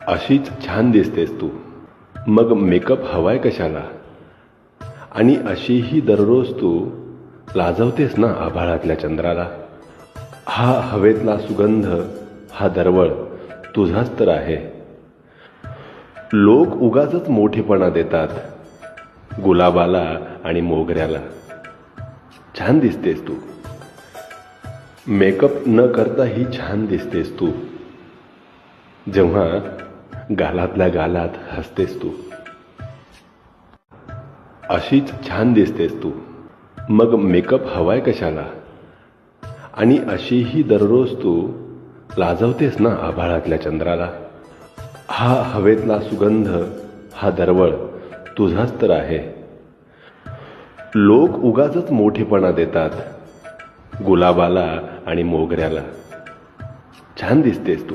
अशीच छान दिसतेस तू, मग मेकअप हवाय कशाला. आणि अशीही दररोज तू लाजवतेस ना आभाळातल्या चंद्राला. हा हवेतला सुगंध, हा दरवळ तुझाच तर आहे. लोक उगाचच मोठेपणा देतात गुलाबाला आणि मोगऱ्याला. छान दिसतेस तू, मेकअप न करताही छान दिसतेस तू, जेव्हा गालातल्या गालात हसतेस तू. अशीच छान दिसतेस तू, मग मेकअप हवाय कशाला. आणि अशीही दररोज तू लाजवतेस ना आभाळातल्या चंद्राला. हा हवेतला सुगंध, हा दरवळ तुझाच तर आहे. लोक उगाचच मोठेपणा देतात गुलाबाला आणि मोगऱ्याला. छान दिसतेस तू.